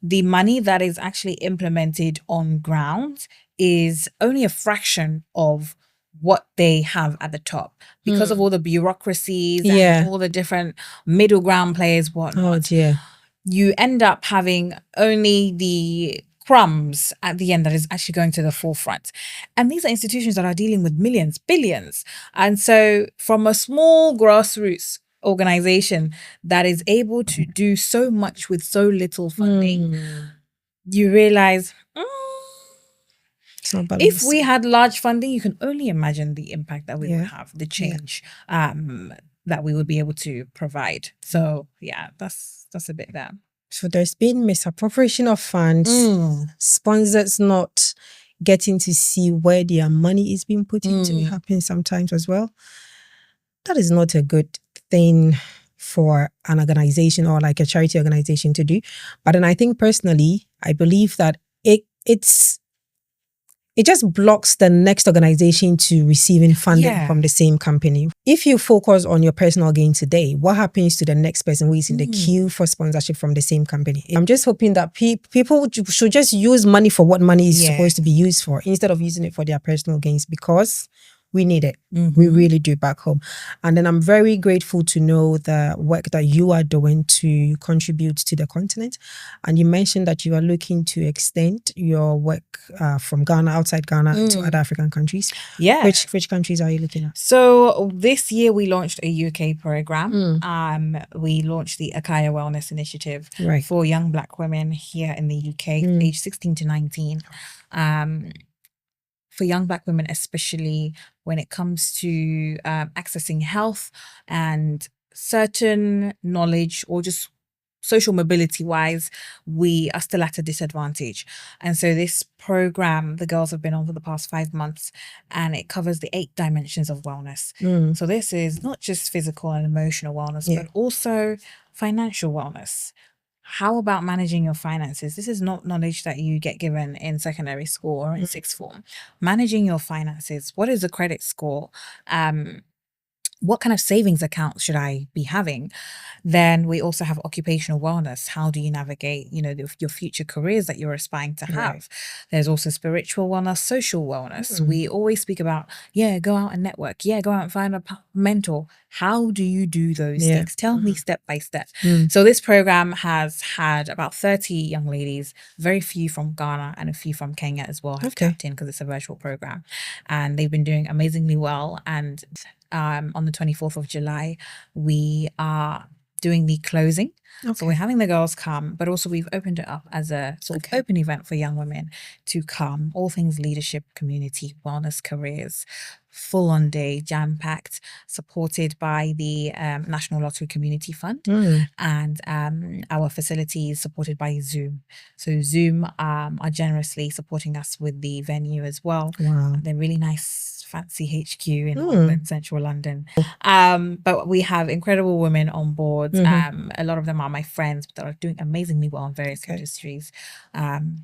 the money that is actually implemented on ground is only a fraction of what they have at the top because of all the bureaucracies and all the different middle ground players, whatnot. Oh dear. You end up having only the crumbs at the end that is actually going to the forefront. And these are institutions that are dealing with millions, billions. And so from a small grassroots organization that is able to do so much with so little funding, you realize, if we had large funding, you can only imagine the impact that we would have, the change that we would be able to provide. So yeah, that's a bit there. So there's been misappropriation of funds, sponsors not getting to see where their money is being put into. It happens sometimes as well. That is not a good thing for an organization or like a charity organization to do. But then I think personally, I believe that it just blocks the next organization to receiving funding from the same company. If you focus on your personal gain today, what happens to the next person who is in the queue for sponsorship from the same company? I'm just hoping that people should just use money for what money is supposed to be used for instead of using it for their personal gains, because we need it. We really do back home. And then I'm very grateful to know the work that you are doing to contribute to the continent. And you mentioned that you are looking to extend your work from Ghana, outside Ghana, to other African countries. Yeah. Which countries are you looking at? So this year we launched a UK program. We launched the AKAYA Wellness Initiative for young Black women here in the UK, aged 16 to 19. For young Black women, especially when it comes to accessing health and certain knowledge or just social mobility wise, we are still at a disadvantage. And so this program, the girls have been on for the past 5 months, and it covers the 8 dimensions of wellness. So this is not just physical and emotional wellness, but also financial wellness. How about managing your finances? This is not knowledge that you get given in secondary school or in sixth form. Managing your finances. What is a credit score? What kind of savings account should I be having? Then we also have occupational wellness. How do you navigate, your future careers that you're aspiring to have? There's also spiritual wellness, social wellness. We always speak about, go out and network. Go out and find a mentor. How do you do those things? Tell me step by step. So this program has had about 30 young ladies, very few from Ghana and a few from Kenya as well have tapped in because it's a virtual program. And they've been doing amazingly well. And on the 24th of July, we are doing the closing. So we're having the girls come, but also we've opened it up as a sort of open event for young women to come. All things leadership, community, wellness, careers, full on day, jam-packed, supported by the National Lottery Community Fund. And our facility is supported by Zoom. So Zoom are generously supporting us with the venue as well. Wow. They're really nice, fancy HQ in London, central London. But we have incredible women on board. A lot of them are my friends that are doing amazingly well in various industries.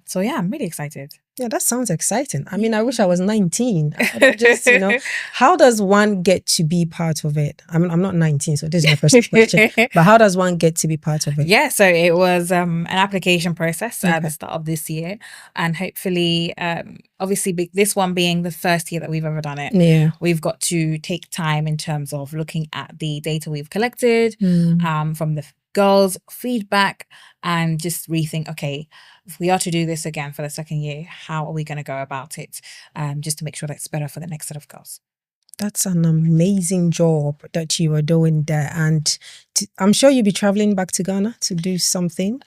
So yeah, I'm really excited. Yeah, that sounds exciting. I mean, I wish I was 19. Just, how does one get to be part of it? I'm not 19, so this is my first question. But how does one get to be part of it? Yeah, so it was an application process at the start of this year. And hopefully, obviously, this one being the first year that we've ever done it, we've got to take time in terms of looking at the data we've collected from the girls' feedback and just rethink, okay, if we are to do this again for the second year, how are we going to go about it? Just to make sure that it's better for the next set of girls. That's an amazing job that you are doing there. And I'm sure you'll be traveling back to Ghana to do something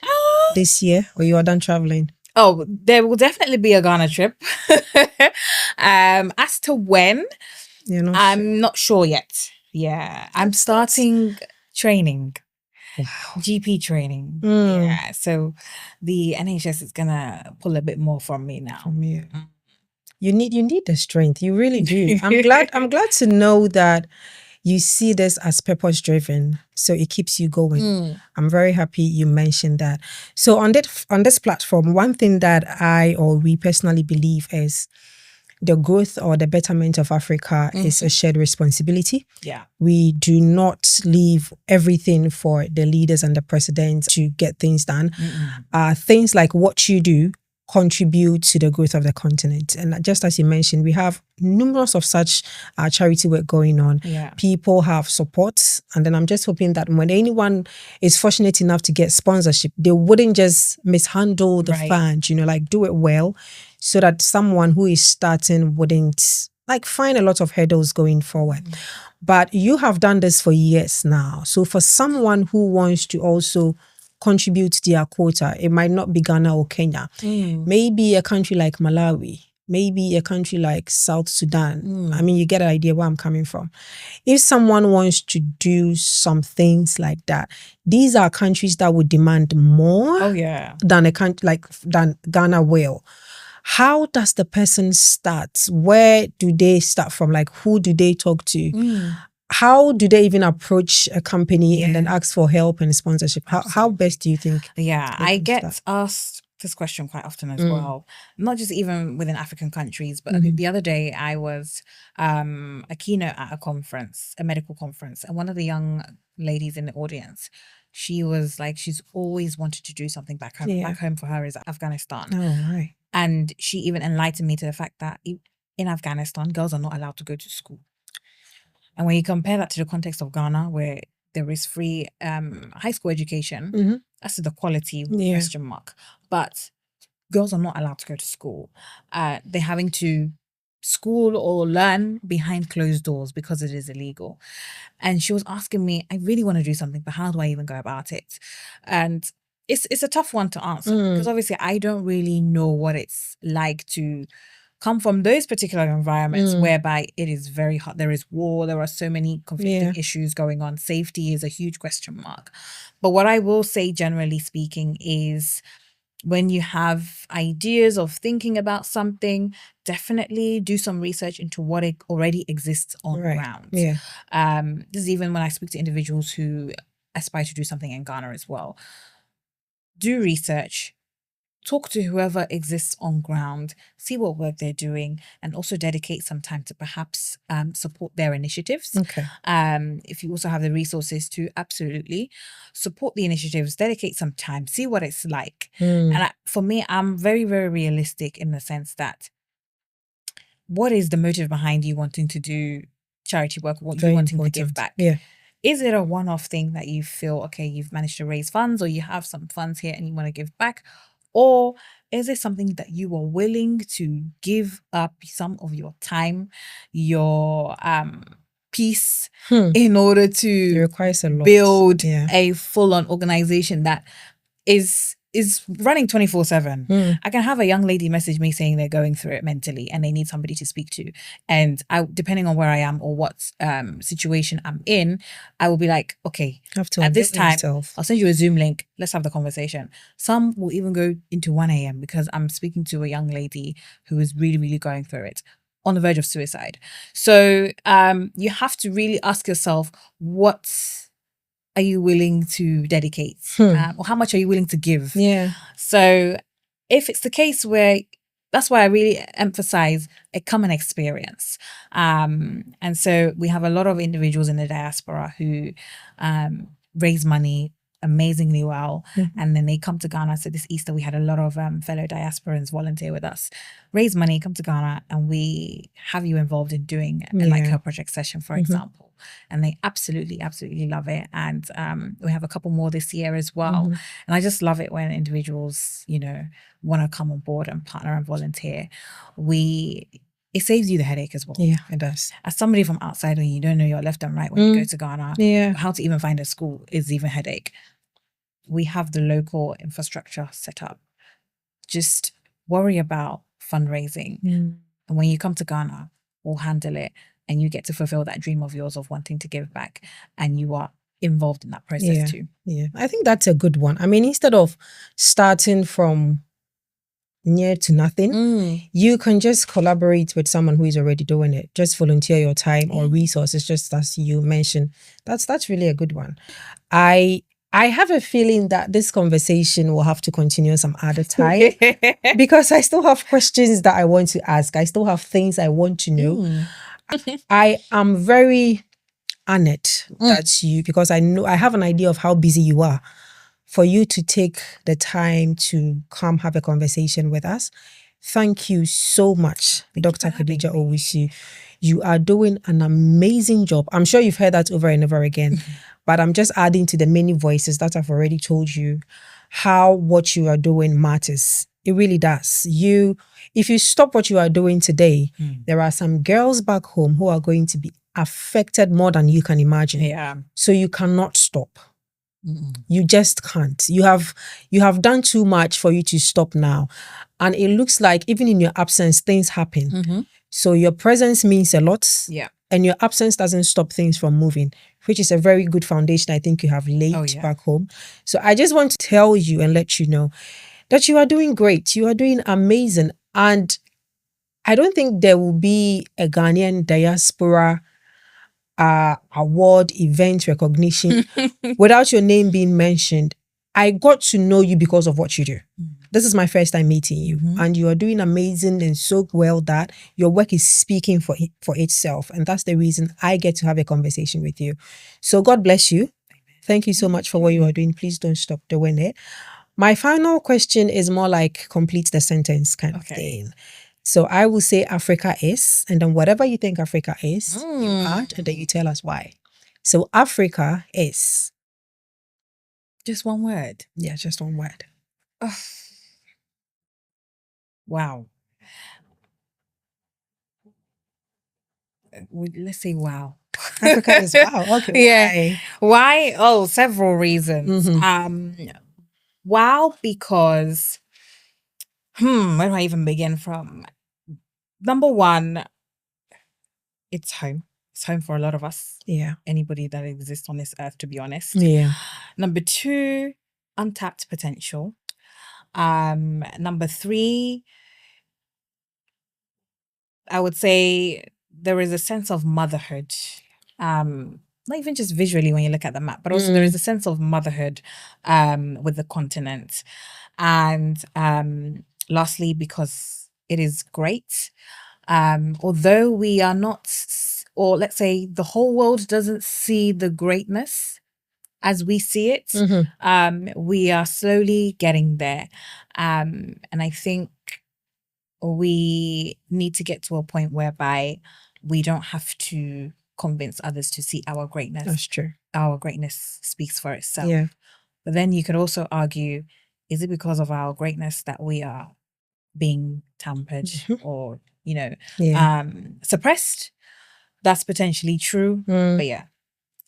this year, or you are done traveling? Oh, there will definitely be a Ghana trip. As to when, I'm not sure yet. Yeah, I'm starting training. Wow. GP training. Yeah, so the NHS is gonna pull a bit more from me now. From you. You need the strength. You really do. I'm glad to know that you see this as purpose driven, so it keeps you going. I'm very happy you mentioned that. So on this platform, one thing that we personally believe is the growth or the betterment of Africa is a shared responsibility. Yeah. We do not leave everything for the leaders and the president to get things done. Things like what you do contribute to the growth of the continent. And just as you mentioned, we have numerous of such charity work going on. Yeah. People have support. And then I'm just hoping that when anyone is fortunate enough to get sponsorship, they wouldn't just mishandle the fund, like do it well, so that someone who is starting wouldn't find a lot of hurdles going forward. But you have done this for years now. So for someone who wants to also contribute their quota, it might not be Ghana or Kenya. Maybe a country like Malawi, maybe a country like South Sudan. I mean, you get an idea where I'm coming from. If someone wants to do some things like that, these are countries that would demand more than a country than Ghana will. How does the person start? Where do they start from? Who do they talk to? How do they even approach a company and then ask for help and sponsorship? How best do you think? Yeah, I get asked this question quite often as well. Not just even within African countries, but the other day I was a keynote at a conference, a medical conference, and one of the young ladies in the audience, she was like, she's always wanted to do something back home. Back home for her is Afghanistan. Oh, right. And she even enlightened me to the fact that in Afghanistan, girls are not allowed to go to school. And when you compare that to the context of Ghana, where there is free high school education, that's the quality question mark. But girls are not allowed to go to school. They're having to school or learn behind closed doors because it is illegal. And she was asking me, I really want to do something, but how do I even go about it? And it's a tough one to answer because obviously I don't really know what it's like to come from those particular environments whereby it is very hot. There is war. There are so many conflicting issues going on. Safety is a huge question mark. But what I will say, generally speaking, is when you have ideas of thinking about something, definitely do some research into what it already exists on ground. Yeah. This is even when I speak to individuals who aspire to do something in Ghana as well. Do research. Talk to whoever exists on ground, see what work they're doing, and also dedicate some time to perhaps support their initiatives. Okay. If you also have the resources to, absolutely support the initiatives, dedicate some time, see what it's like. And for me, I'm very, very realistic in the sense that what is the motive behind you wanting to do charity work, what you wanting to give back? Yeah. Is it a one-off thing that you feel, okay, you've managed to raise funds or you have some funds here and you want to give back? Or is it something that you are willing to give up some of your time, your peace in order to It requires a lot. build a full-on organization that is running 24/7. I can have a young lady message me saying they're going through it mentally and they need somebody to speak to. And depending on where I am or what situation I'm in, I will be like, okay, at this time, I'll send you a Zoom link. Let's have the conversation. Some will even go into 1 a.m. because I'm speaking to a young lady who is really, really going through it, on the verge of suicide. So you have to really ask yourself, what are you willing to dedicate? Or how much are you willing to give? Yeah. So if it's the case where, that's why I really emphasize a common experience. And so we have a lot of individuals in the diaspora who raise money amazingly well. And then they come to Ghana. So this Easter, we had a lot of fellow diasporans volunteer with us, raise money, come to Ghana, and we have you involved in doing a LikeHer Project session, for example. And they absolutely, absolutely love it. And we have a couple more this year as well. And I just love it when individuals, want to come on board and partner and volunteer. It saves you the headache as well. Yeah, it does. As somebody from outside, when you don't know your left and right when you go to Ghana, how to even find a school is even a headache. We have the local infrastructure set up. Just worry about fundraising. And when you come to Ghana, we'll handle it. And you get to fulfill that dream of yours of wanting to give back. And you are involved in that process too. Yeah, I think that's a good one. I mean, instead of starting from near to nothing, you can just collaborate with someone who is already doing it. Just volunteer your time or resources, just as you mentioned. That's really a good one. I have a feeling that this conversation will have to continue some other time because I still have questions that I want to ask. I still have things I want to know. I am very honored that you, because I know I have an idea of how busy you are, for you to take the time to come have a conversation with us. Thank you so much, Dr. Khadija Owusu. You are doing an amazing job. I'm sure you've heard that over and over again, but I'm just adding to the many voices that have already told you how what you are doing matters. It really does. If you stop what you are doing today, there are some girls back home who are going to be affected more than you can imagine. Yeah. So you cannot stop. You just can't. You have done too much for you to stop now. And it looks like even in your absence, things happen. So your presence means a lot. Yeah. And your absence doesn't stop things from moving, which is a very good foundation I think you have laid back home. So I just want to tell you and let you know that you are doing great. You are doing amazing. And I don't think there will be a Ghanaian diaspora award, event, recognition without your name being mentioned. I got to know you because of what you do. This is my first time meeting you, and you are doing amazing and so well that your work is speaking for itself. And that's the reason I get to have a conversation with you. So God bless you. Thank you so much for what you are doing. Please don't stop doing it. My final question is more like complete the sentence kind of thing. So I will say Africa is, and then whatever you think Africa is, you add, and then you tell us why. So Africa is. Just one word. Yeah, just one word. Wow. Let's say wow. Africa is wow. Okay. Yeah. Why? Oh, several reasons. Wow, because where do I even begin from? Number one, it's home. It's home for a lot of us. Yeah. Anybody that exists on this earth, to be honest. Yeah. Number two, untapped potential. Number three, I would say there is a sense of motherhood. Not even just visually when you look at the map, but also there is a sense of motherhood with the continent. And lastly, because it is great. Although we are not, or let's say the whole world doesn't see the greatness as we see it, we are slowly getting there. And I think we need to get to a point whereby we don't have to convince others to see our greatness. That's true. Our greatness speaks for itself. Yeah. But then you could also argue, is it because of our greatness that we are being tampered or, suppressed? That's potentially true. But yeah,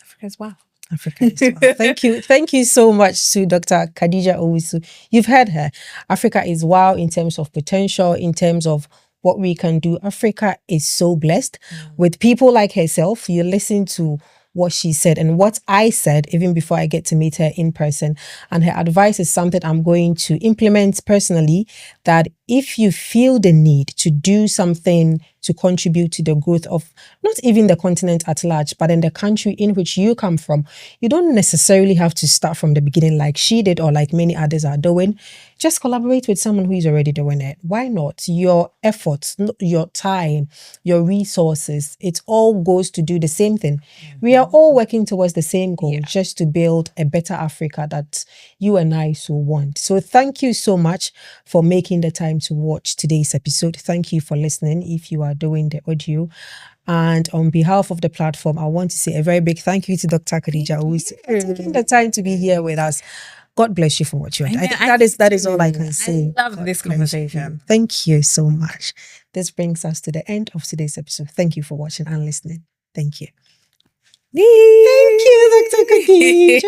Africa as well. Africa is wow. Thank you so much to Dr. Khadija Owusu. You've heard her. Africa is wow in terms of potential, in terms of what we can do. Africa is so blessed with people like herself. You listen to what she said and what I said even before I get to meet her in person. And her advice is something I'm going to implement personally, that if you feel the need to do something to contribute to the growth of not even the continent at large, but in the country in which you come from, you don't necessarily have to start from the beginning like she did or like many others are doing. Just collaborate with someone who is already doing it. Why not? Your efforts, your time, your resources, it all goes to do the same thing. We are all working towards the same goal, just to build a better Africa that you and I so want. So thank you so much for making the time to watch today's episode. Thank you for listening if you are doing the audio. And on behalf of the platform, I want to say a very big thank you to Dr. Khadija Owusu for taking the time to be here with us. God bless you for what you are doing. I think that is all I can say. I love this conversation. Thank you so much. This brings us to the end of today's episode. Thank you for watching and listening. Thank you. Thank you, Dr. Khadija.